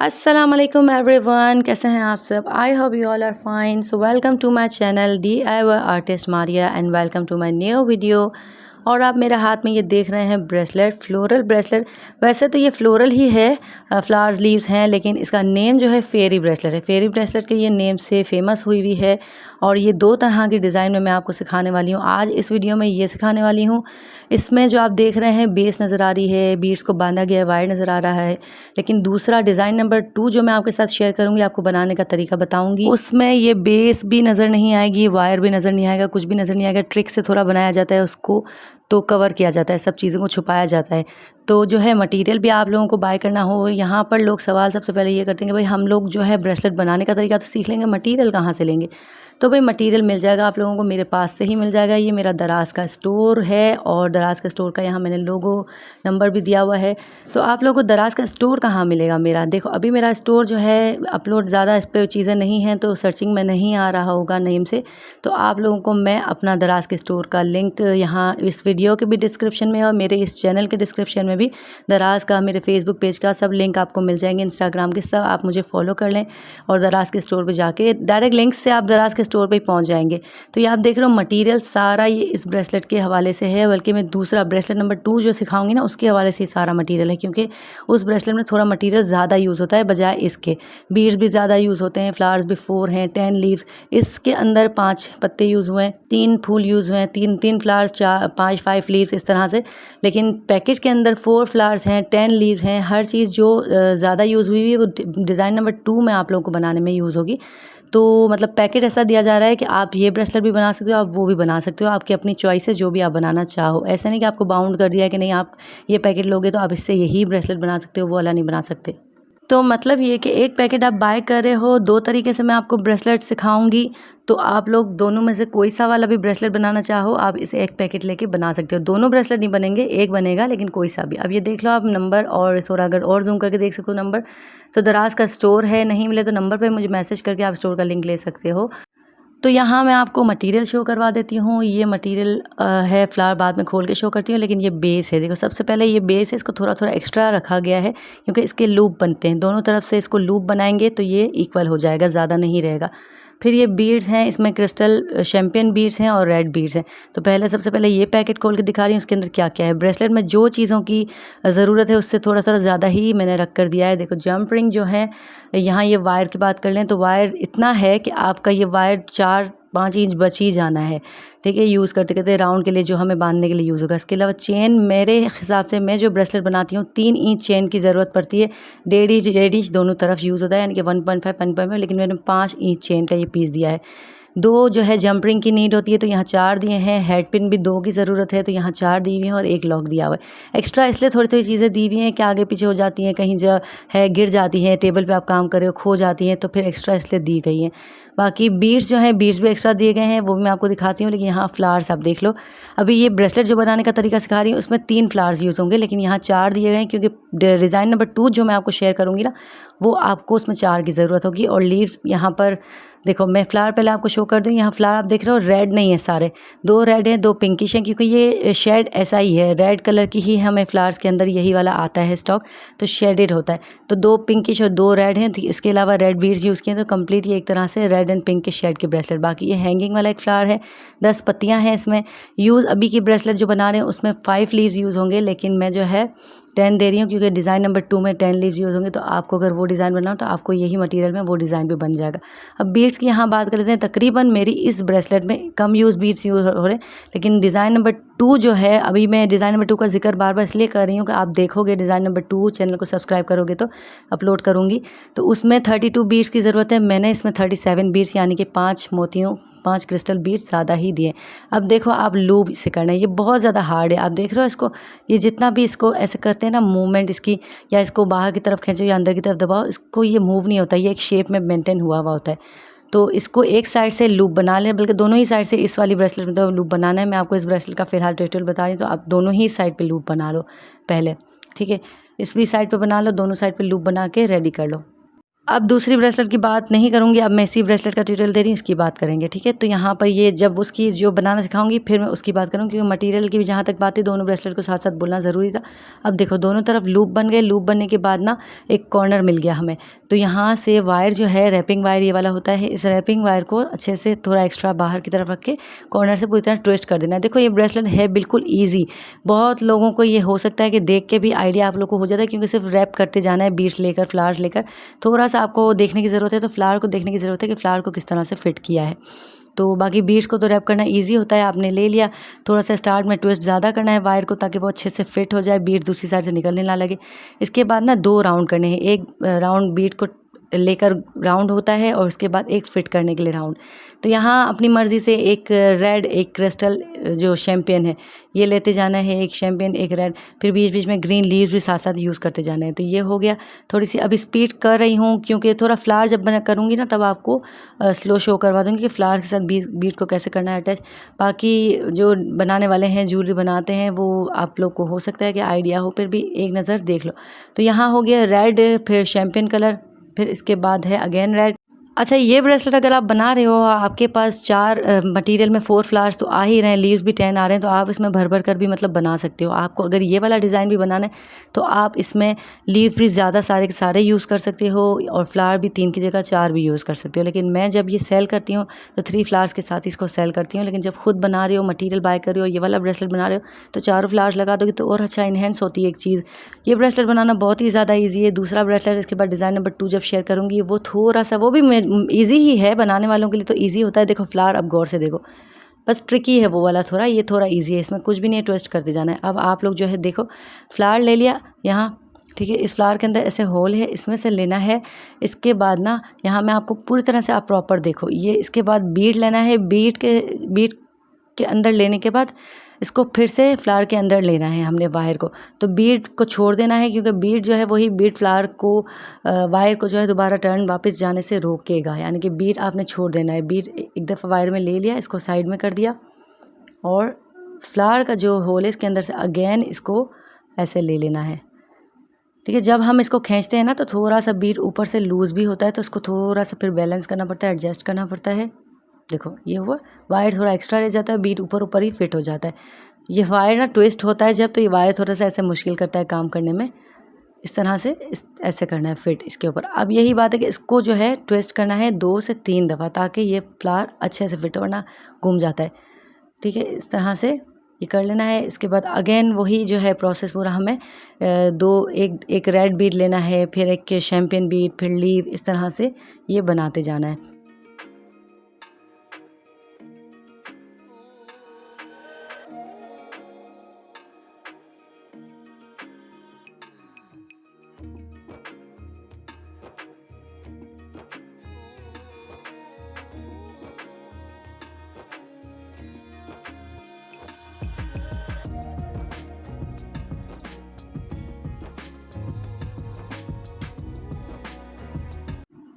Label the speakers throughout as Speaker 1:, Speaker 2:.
Speaker 1: अस्सलाम वालेकुम एवरीवन, कैसे हैं आप सब। I hope you all are fine. So welcome to my channel DIY artist Maria and welcome to my new video. और आप मेरे हाथ में ये देख रहे हैं ब्रेसलेट, फ्लोरल ब्रेसलेट। वैसे तो ये फ्लोरल ही है, फ्लावर्स लीव्स हैं, लेकिन इसका नेम जो है फेरी ब्रेसलेट है। फेरी ब्रेसलेट के ये नेम से फेमस हुई हुई है। और ये दो तरह की डिज़ाइन में मैं आपको सिखाने वाली हूँ। आज इस वीडियो में ये सिखाने वाली हूँ। इसमें जो आप देख रहे हैं बेस नज़र आ रही है, बीड्स को बांधा गया वायर नज़र आ रहा है। लेकिन दूसरा डिज़ाइन नंबर 2 जो मैं आपके साथ शेयर करूँगी, आपको बनाने का तरीका बताऊँगी, उसमें ये बेस भी नज़र नहीं आएगी, वायर भी नज़र नहीं आएगा, कुछ भी नज़र नहीं आएगा। ट्रिक से थोड़ा बनाया जाता है उसको, तो कवर किया जाता है, सब चीज़ों को छुपाया जाता है। तो जो है मटेरियल भी आप लोगों को बाय करना हो, यहाँ पर लोग सवाल सबसे पहले ये करते हैं कि भाई हम लोग जो है ब्रेसलेट बनाने का तरीका तो सीख लेंगे, मटेरियल कहाँ से लेंगे। तो भाई मटेरियल मिल जाएगा आप लोगों को, मेरे पास से ही मिल जाएगा। ये मेरा दराज का स्टोर है और दराज का स्टोर का यहाँ मैंने लोगो नंबर भी दिया हुआ है। तो आप लोगों को दराज का स्टोर कहाँ मिलेगा मेरा, देखो अभी मेरा स्टोर जो है अपलोड ज़्यादा इस पर चीज़ें नहीं हैं, तो सर्चिंग में नहीं आ रहा होगा नेम से। तो आप लोगों को मैं अपना दराज के स्टोर का लिंक यहाँ इस वीडियो के भी डिस्क्रिप्शन में और मेरे इस चैनल के डिस्क्रिप्शन में भी दराज का, मेरे फेसबुक पेज का सब लिंक आपको मिल जाएंगे, इंस्टाग्राम के सब। आप मुझे फॉलो कर लें और दराज के स्टोर पे जाके डायरेक्ट लिंक से आप दराज के स्टोर पे ही पहुँच जाएंगे। तो ये आप देख रहे हो मटेरियल सारा ये इस ब्रेसलेट के हवाले से है, बल्कि मैं दूसरा ब्रेसलेट नंबर 2 जो सिखाऊंगी ना, उसके हवाले से सारा मटेरियल है, क्योंकि उस ब्रेसलेट में थोड़ा मटेरियल ज़्यादा यूज़ होता है बजाय इसके। बीड्स भी ज़्यादा यूज़ होते हैं, फ्लावर्स भी 4 हैं, 10 लीव्स। इसके अंदर 5 पत्ते यूज़ हुए हैं, 3 फूल यूज़ हुए हैं, 3 फ्लावर्स, 5 लीव्स इस तरह से। लेकिन पैकेट के अंदर 4 फ्लावर्स हैं, 10 लीव्स हैं। हर चीज़ जो ज़्यादा यूज़ हुई है वो डिज़ाइन नंबर 2 में आप लोगों को बनाने में यूज़ होगी। तो मतलब पैकेट ऐसा दिया जा रहा है कि आप ये ब्रेसलेट भी बना सकते हो, आप वो भी बना सकते हो, आपकी अपनी चॉइस है जो भी आप बनाना चाहो। ऐसा नहीं कि आपको बाउंड कर दिया है कि नहीं आप ये पैकेट लोगे तो आप इससे यही ब्रेसलेट बना सकते हो, वो वाला नहीं बना सकते। तो मतलब ये कि एक पैकेट आप बाय कर रहे हो, 2 तरीके से मैं आपको ब्रेसलेट सिखाऊंगी। तो आप लोग दोनों में से कोई सा वाला भी ब्रेसलेट बनाना चाहो, आप इसे एक पैकेट लेके बना सकते हो। दोनों ब्रेसलेट नहीं बनेंगे, एक बनेगा, लेकिन कोई सा भी। अब ये देख लो आप नंबर, और थोड़ा अगर और जूम करके देख सको नंबर, तो दराज का स्टोर है। नहीं मिले तो नंबर पे मुझे मैसेज करके आप स्टोर का लिंक ले सकते हो। तो यहाँ मैं आपको मटेरियल शो करवा देती हूँ। ये मटेरियल है, फ्लावर बाद में खोल के शो करती हूँ, लेकिन ये बेस है। देखो सबसे पहले ये बेस है, इसको थोड़ा थोड़ा एक्स्ट्रा रखा गया है क्योंकि इसके लूप बनते हैं, दोनों तरफ से इसको लूप बनाएंगे तो ये इक्वल हो जाएगा, ज़्यादा नहीं रहेगा। फिर ये बीड्स हैं, इसमें क्रिस्टल शैम्पियन बीड्स हैं और रेड बीड्स हैं। तो पहले सबसे पहले ये पैकेट खोल के दिखा रही हूँ, उसके अंदर क्या क्या है। ब्रेसलेट में जो चीज़ों की ज़रूरत है उससे थोड़ा थोड़ा ज़्यादा ही मैंने रख कर दिया है। देखो जंप रिंग जो है, यहाँ ये वायर की बात कर लें तो वायर इतना है कि आपका ये वायर 4-5 इंच बच ही जाना है, ठीक है, यूज़ करते करते राउंड के लिए जो हमें बांधने के लिए यूज़ होगा। इसके अलावा चेन, मेरे हिसाब से मैं जो ब्रेसलेट बनाती हूँ 3 इंच चेन की ज़रूरत पड़ती है। 1.5 इंच दोनों तरफ यूज़ होता है, यानी कि 1.5, लेकिन मैंने 5 इंच चेन का ये पीस दिया है। 2 जो है जंप रिंग की नीड होती है, तो यहाँ 4 दिए हैं। हेड पिन भी 2 की ज़रूरत है, तो यहाँ 4 दी हुई हैं और 1 लॉक दिया हुआ है। एक्स्ट्रा इसलिए थोड़ी थोड़ी चीज़ें दी हुई हैं कि आगे पीछे हो जाती हैं, कहीं जो है गिर जाती हैं, टेबल पे आप काम कर रहे हो खो जाती हैं, तो फिर एक्स्ट्रा इसलिए दी गई हैं। बाकी बीड्स जो हैं, बीड्स भी एक्स्ट्रा दिए गए हैं, वो भी मैं आपको दिखाती हूँ। लेकिन यहाँ फ्लावर्स आप देख लो। अभी ये ब्रेसलेट जो बनाने का तरीका सिखा रही हूँ उसमें 3 फ्लावर्स यूज़ होंगे, लेकिन यहाँ 4 दिए गए हैं क्योंकि डिज़ाइन नंबर 2 जो मैं आपको शेयर करूँगी ना, वो आपको उसमें 4 की ज़रूरत होगी। और लीव्स यहाँ पर देखो, मैं फ्लावर पहले आपको शो कर दूँ। यहाँ फ्लावर आप देख रहे हो, रेड नहीं है सारे, 2 रेड हैं, 2 पिंकिश हैं, क्योंकि ये शेड ऐसा ही है, रेड कलर की ही हमें फ्लावर्स के अंदर यही वाला आता है स्टॉक, तो शेडेड होता है। तो 2 पिंकिश और 2 रेड हैं, इसके अलावा रेड बीड्स यूज़ किए, तो कंप्लीट ये एक तरह से रेड एंड पिंक के शेड के ब्रेसलेट। बाकी ये हैंगिंग वाला एक फ्लावर है, 10 पत्तियाँ हैं इसमें यूज़। अभी की ब्रेसलेट जो बना रहे हैं उसमें 5 लीव्स यूज़ होंगे, लेकिन मैं जो है 10 दे रही हूँ क्योंकि डिज़ाइन नंबर 2 में 10 लीव्स यूज़ होंगे। तो आपको अगर वो डिज़ाइन बनना हो तो आपको यही मटेरियल में वो डिज़ाइन भी बन जाएगा। अब बीड्स की यहाँ बात कर लेते हैं। तकरीबन मेरी इस ब्रेसलेट में कम यूज़ बीड्स यूज़ हो रहे हैं, लेकिन डिज़ाइन नंबर 2 जो है, अभी मैं डिज़ाइन नंबर 2 का जिक्र बार बार इसलिए कर रही हूँ कि आप देखोगे डिज़ाइन नंबर 2 चैनल को सब्सक्राइब करोगे तो अपलोड करूँगी, तो उसमें 32 बीड्स की ज़रूरत है। मैंने इसमें 37 बीड्स यानी कि 5 मोतियों, 5 क्रिस्टल बीड्स ज़्यादा ही दिए। अब देखो आप लूप इसे करना है, ये बहुत ज़्यादा हार्ड है। आप देख रहे हो इसको, ये जितना भी इसको ऐसे करते हैं ना मूवमेंट इसकी, या इसको बाहर की तरफ खींचो या अंदर की तरफ दबाओ, इसको ये मूव नहीं होता, ये एक शेप में मेंटेन हुआ हुआ होता है। तो इसको एक साइड से लूप बना लें, बल्कि दोनों ही साइड से इस वाली ब्रेसलेट में तो लूप बनाना है। मैं आपको इस ब्रेसलेट का फ़िलहाल ट्यूटोरियल बता रही हूँ, तो आप दोनों ही साइड पे लूप बना लो पहले, ठीक है। इस भी साइड पे बना लो, दोनों साइड पे लूप बना के रेडी कर लो। अब दूसरी ब्रेसलेट की बात नहीं करूँगी, अब मैं इसी ब्रेसलेट का ट्यूटोरियल दे रही हूँ, इसकी बात करेंगे, ठीक है। तो यहाँ पर ये जब उसकी जो बनाना सिखाऊंगी फिर मैं उसकी बात करूँगी, क्योंकि मटेरियल की भी जहाँ तक बात है दोनों ब्रेसलेट को साथ साथ बोलना ज़रूरी था। अब देखो दोनों तरफ लूप बन गए, लूप बनने के बाद ना एक कॉर्नर मिल गया हमें। तो यहाँ से वायर जो है रैपिंग वायर ये वाला होता है, इस रैपिंग वायर को अच्छे से थोड़ा एक्स्ट्रा बाहर की तरफ रख के कॉर्नर से पूरी तरह ट्विस्ट कर देना है। देखो ये ब्रेसलेट है बिल्कुल ईजी। बहुत लोगों को ये हो सकता है कि देख के भी आइडिया आप लोग को हो जाता है, क्योंकि सिर्फ रैप करते जाना है बीड्स लेकर, फ्लावर्स लेकर। थोड़ा सा आपको देखने की ज़रूरत है, तो फ्लावर को देखने की ज़रूरत है कि फ्लावर को किस तरह से फिट किया है। तो बाकी बीड्स को तो रैप करना इजी होता है, आपने ले लिया। थोड़ा सा स्टार्ट में ट्विस्ट ज़्यादा करना है वायर को, ताकि वो अच्छे से फिट हो जाए, बीड दूसरी साइड से निकलने ना लगे। इसके बाद ना 2 राउंड करने हैं, एक राउंड बीड को लेकर राउंड होता है और उसके बाद एक फिट करने के लिए राउंड। तो यहाँ अपनी मर्ज़ी से एक रेड, एक क्रिस्टल जो शैम्पियन है ये लेते जाना है, एक शैम्पियन एक रेड, फिर बीच बीच में ग्रीन लीव्स भी साथ साथ यूज़ करते जाना है। तो ये हो गया। थोड़ी सी अभी स्पीड कर रही हूँ, क्योंकि थोड़ा फ्लावर जब मैं करूँगी ना तब आपको स्लो शो करवा दूँगी कि फ्लावर के साथ बीट को कैसे करना है अटैच। बाकी जो बनाने वाले हैं, ज्वेलरी बनाते हैं, वो आप लोग को हो सकता है कि आइडिया हो, फिर भी एक नज़र देख लो। तो यहाँ हो गया रेड, फिर शैम्पियन कलर, फिर इसके बाद है अगेन रेड। अच्छा, ये ब्रेसलेट अगर आप बना रहे हो, आपके पास 4 मटेरियल में 4 फ्लावर्स तो आ ही रहे हैं, लीव्स भी 10 आ रहे हैं, तो आप इसमें भर भर कर भी मतलब बना सकते हो। आपको अगर ये वाला डिज़ाइन भी बनाना है तो आप इसमें लीव भी ज़्यादा सारे के सारे यूज़ कर सकते हो, और फ्लावर भी 3 की जगह 4 भी यूज़ कर सकते हो। लेकिन मैं जब ये सेल करती हूँ तो 3 फ्लावर्स के साथ इसको सेल करती हूँ। लेकिन जब खुद बना रहे हो, मटीरियल बाय कर रहे हो, ये वाला ब्रेसलेट बना रहे हो, तो 4 फ्लावर्स लगा दोगे तो और अच्छा इन्हेंस होती है एक चीज़। ये ब्रेसलेट बनाना बहुत ही ज़्यादा ईजी है। दूसरा ब्रेसलेट इसके बाद डिज़ाइन नंबर 2 जब शेयर करूँगी, वो थोड़ा सा, वो भी ईजी ही है, बनाने वालों के लिए तो ईजी होता है। देखो फ्लावर अब गौर से देखो, बस ट्रिकी है वो वाला थोड़ा, ये थोड़ा ईजी है, इसमें कुछ भी नहीं है, ट्विस्ट करते जाना है। अब आप लोग जो है देखो, फ्लावर ले लिया यहाँ, ठीक है। इस फ्लावर के अंदर ऐसे होल है, इसमें से लेना है। इसके बाद ना यहाँ मैं आपको पूरी तरह से, आप प्रॉपर देखो, ये इसके बाद बीड लेना है। बीड के अंदर लेने के बाद इसको फिर से फ्लावर के अंदर लेना है हमने वायर को। तो बीड को छोड़ देना है, क्योंकि बीड जो है वही बीड फ्लावर को, वायर को जो है दोबारा टर्न वापस जाने से रोकेगा। यानी कि बीड आपने छोड़ देना है। बीड एक दफ़ा वायर में ले लिया, इसको साइड में कर दिया, और फ्लावर का जो होल है इसके अंदर से अगेन इसको ऐसे ले लेना है, ठीक है। जब हम इसको खींचते हैं ना तो थोड़ा सा बीड ऊपर से लूज़ भी होता है, तो इसको थोड़ा सा फिर बैलेंस करना पड़ता है, एडजस्ट करना पड़ता है। देखो ये हुआ, वायर थोड़ा एक्स्ट्रा रह जाता है, बीट ऊपर ऊपर ही फिट हो जाता है। ये वायर ना ट्विस्ट होता है जब, तो ये वायर थोड़ा सा ऐसे मुश्किल करता है काम करने में। इस तरह से ऐसे करना है फिट इसके ऊपर। अब यही बात है कि इसको जो है ट्विस्ट करना है 2 से 3 दफ़ा, ताकि ये फ्लावर अच्छे से फिट हो, वरना घूम जाता है, ठीक है। इस तरह से ये कर लेना है। इसके बाद अगेन वही जो है प्रोसेस पूरा हमें एक रेड बीड लेना है, फिर एक शैम्पियन बीड, फिर लीव, इस तरह से ये बनाते जाना है।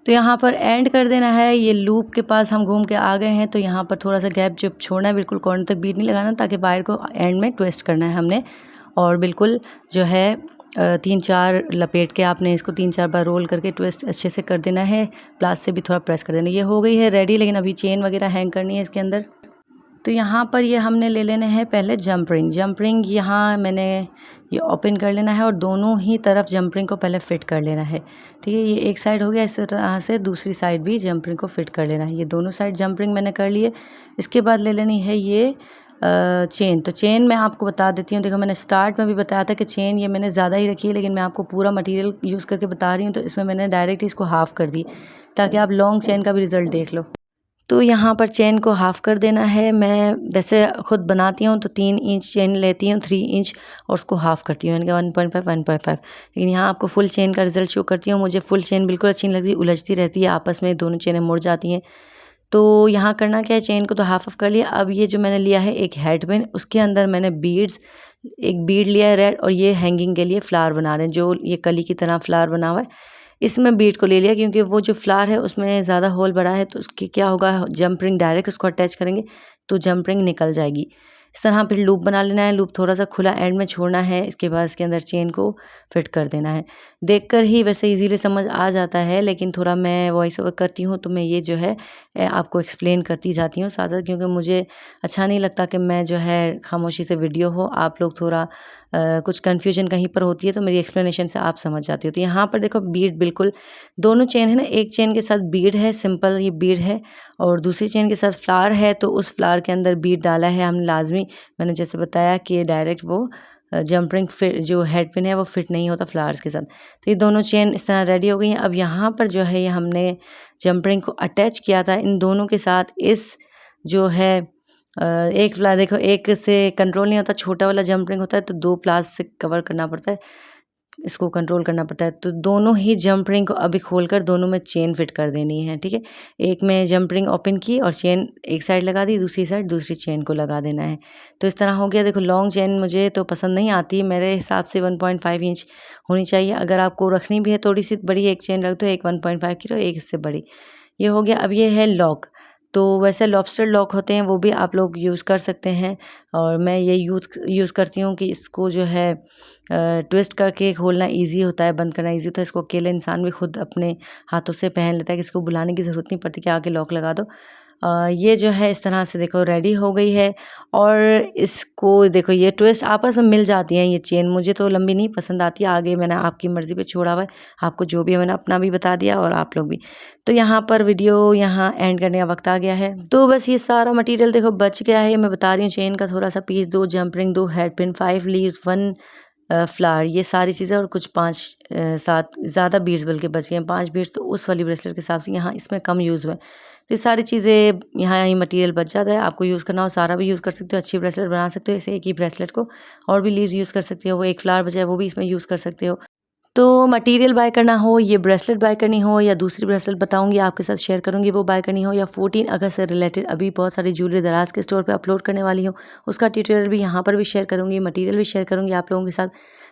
Speaker 1: तो यहाँ पर एंड कर देना है। ये लूप के पास हम घूम के आ गए हैं, तो यहाँ पर थोड़ा सा गैप जो छोड़ना है, बिल्कुल कॉर्नर तक बीट नहीं लगाना, ताकि वायर को एंड में ट्विस्ट करना है हमने। और बिल्कुल जो है 3-4 लपेट के आपने इसको 3-4 बार रोल करके ट्विस्ट अच्छे से कर देना है। प्लास से भी थोड़ा प्रेस कर देना। ये हो गई है रेडी, लेकिन अभी चेन वगैरह हैंग करनी है इसके अंदर। तो यहाँ पर ये हमने ले लेने हैं पहले जंप रिंग। जंप रिंग यहाँ मैंने ये ओपन कर लेना है, और दोनों ही तरफ जंप रिंग को पहले फ़िट कर लेना है, ठीक है। ये एक साइड हो गया, इस तरह से दूसरी साइड भी जंप रिंग को फ़िट कर लेना है। ये दोनों साइड जंप रिंग मैंने कर लिए। इसके बाद ले लेनी है ये चेन। तो चेन मैं आपको बता देती हूँ। देखो मैंने स्टार्ट में भी बताया था कि चेन ये मैंने ज़्यादा ही रखी है, लेकिन मैं आपको पूरा मटेरियल यूज़ करके बता रही हूँ, तो इसमें मैंने डायरेक्ट इसको हाफ़ कर दी, ताकि आप लॉन्ग चेन का भी रिज़ल्ट देख लो। तो यहाँ पर चेन को हाफ़ कर देना है। मैं वैसे खुद बनाती हूँ तो 3 इंच चेन लेती हूँ, 3 इंच, और उसको हाफ़ करती हूँ, यानी कि 1.5 1.5। लेकिन यहाँ आपको फुल चेन का रिज़ल्ट शो करती हूँ। मुझे फुल चेन बिल्कुल अच्छी नहीं लगती, उलझती रहती है आपस में, दोनों चेनें मुड़ जाती हैं। तो यहाँ करना क्या है, चेन को तो हाफ़ ऑफ कर लिया। अब ये जो मैंने लिया है एक हेड पिन, उसके अंदर मैंने बीड्स, एक बीड लिया है रेड, और ये हैंगिंग के लिए फ्लावर बना रहे हैं, जो ये कली की तरह फ्लावर बना हुआ है, इसमें बीड को ले लिया, क्योंकि वो जो फ्लावर है उसमें ज़्यादा होल बड़ा है, तो उसकी क्या होगा, जंप रिंग डायरेक्ट उसको अटैच करेंगे तो जंप रिंग निकल जाएगी। इस तरह फिर लूप बना लेना है। लूप थोड़ा सा खुला एंड में छोड़ना है, इसके बाद इसके अंदर चेन को फिट कर देना है। देखकर ही वैसे इजीली समझ आ जाता है, लेकिन थोड़ा मैं वॉइस ओवर करती हूँ तो मैं ये जो है आपको एक्सप्लेन करती जाती हूँ साथ साथ, क्योंकि मुझे अच्छा नहीं लगता कि मैं जो है खामोशी से वीडियो हो, आप लोग थोड़ा कुछ कन्फ्यूजन कहीं पर होती है तो मेरी एक्सप्लेनेशन से आप समझ जाती हो। तो यहाँ पर देखो बीड बिल्कुल दोनों चेन है ना, एक चेन के साथ बीड है, सिंपल ये बीड है, और दूसरी चेन के साथ फ्लावर है, तो उस फ्लावर के अंदर बीड डाला है हमने लाजमी। मैंने जैसे बताया कि डायरेक्ट वो जंप रिंग फिट जो हेड पिन है वो फिट नहीं होता फ्लावर्स के साथ। तो ये दोनों चेन इस तरह रेडी हो गई हैं। अब यहाँ पर जो है ये हमने जंप रिंग को अटैच किया था इन दोनों के साथ। इस जो है एक फ्लावर देखो, एक से कंट्रोल नहीं होता, छोटा वाला जंप रिंग होता है तो 2 प्लास से कवर करना पड़ता है, इसको कंट्रोल करना पड़ता है। तो दोनों ही जंप रिंग को अभी खोलकर दोनों में चेन फिट कर देनी है, ठीक है। एक में जंप रिंग ओपन की और चेन एक साइड लगा दी, दूसरी साइड दूसरी चेन को लगा देना है। तो इस तरह हो गया। देखो लॉन्ग चेन मुझे तो पसंद नहीं आती, मेरे हिसाब से 1.5 इंच होनी चाहिए। अगर आपको रखनी भी है थोड़ी सी बड़ी, एक चेन रख दो, एक 1.5 की, तो एक इससे बड़ी। ये हो गया। अब ये है लॉक। तो वैसे लॉबस्टर लॉक होते हैं, वो भी आप लोग यूज़ कर सकते हैं, और मैं ये यूज़ करती हूँ कि इसको जो है ट्विस्ट करके खोलना इजी होता है, बंद करना इजी होता है। इसको अकेले इंसान भी खुद अपने हाथों से पहन लेता है, किसी को बुलाने की ज़रूरत नहीं पड़ती कि आके लॉक लगा दो। ये जो है इस तरह से देखो रेडी हो गई है। और इसको देखो ये ट्विस्ट आपस में मिल जाती हैं ये चेन, मुझे तो लंबी नहीं पसंद आती। आगे मैंने आपकी मर्ज़ी पे छोड़ा हुआ है, आपको जो भी है मैंने अपना भी बता दिया और आप लोग भी। तो यहाँ पर वीडियो यहाँ एंड करने का वक्त आ गया है। तो बस ये सारा मटेरियल देखो बच गया है, मैं बता रही हूँ। चेन का थोड़ा सा piece, 2 jump ring, 2 head pin, 5 leaves, 1 flower, ये सारी चीज़ें, और कुछ 5 7 ज़्यादा बीड्स बल्कि बच गए हैं, 5 बीड्स तो उस वाली ब्रेसलेट के हिसाब से यहाँ इसमें कम यूज़ हुए। तो ये सारी चीज़ें यहाँ ये मटेरियल बच जाता है। आपको यूज़ करना हो सारा भी यूज़ कर सकते हो, अच्छी ब्रेसलेट बना सकते हो इसे, एक ही ब्रेसलेट को और भी लीव्स यूज़ कर सकते हो। वो एक फ्लावर बचा है वो भी इसमें यूज़ कर सकते हो। तो मटेरियल बाय करना हो, ये ब्रेसलेट बाय करनी हो, या दूसरी ब्रेसलेट बताऊंगी आपके साथ शेयर करूंगी वो बाय करनी हो, या 14 अगस्त से रिलेटेड अभी बहुत सारी ज्वेलरी दराज के स्टोर पे अपलोड करने वाली हूँ, उसका ट्यूटोरियल भी यहाँ पर भी शेयर करूंगी, मटेरियल भी शेयर करूंगी आप लोगों के साथ।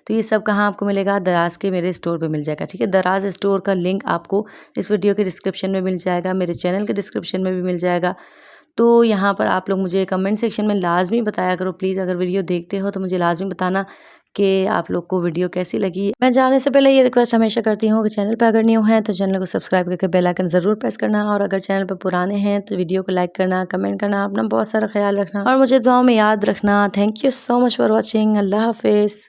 Speaker 1: तो ये सब कहाँ आपको मिलेगा? दराज के मेरे स्टोर पे मिल जाएगा, ठीक है। दराज स्टोर का लिंक आपको इस वीडियो के डिस्क्रिप्शन में मिल जाएगा, मेरे चैनल के डिस्क्रिप्शन में भी मिल जाएगा। तो यहाँ पर आप लोग मुझे कमेंट सेक्शन में लाजमी बताया करो प्लीज़, अगर वीडियो देखते हो तो मुझे लाजमी बताना कि आप लोग को वीडियो कैसी लगी। मैं जाने से पहले ये रिक्वेस्ट हमेशा करती हूँ कि चैनल पर अगर न्यू हैं तो चैनल को सब्सक्राइब करके बेल आइकन ज़रूर प्रेस करना, और अगर चैनल पर पुराने हैं तो वीडियो को लाइक करना, कमेंट करना, अपना बहुत सारा ख्याल रखना और मुझे दुआओं में याद रखना। Thank you so much for watching. अल्लाह हाफिज़।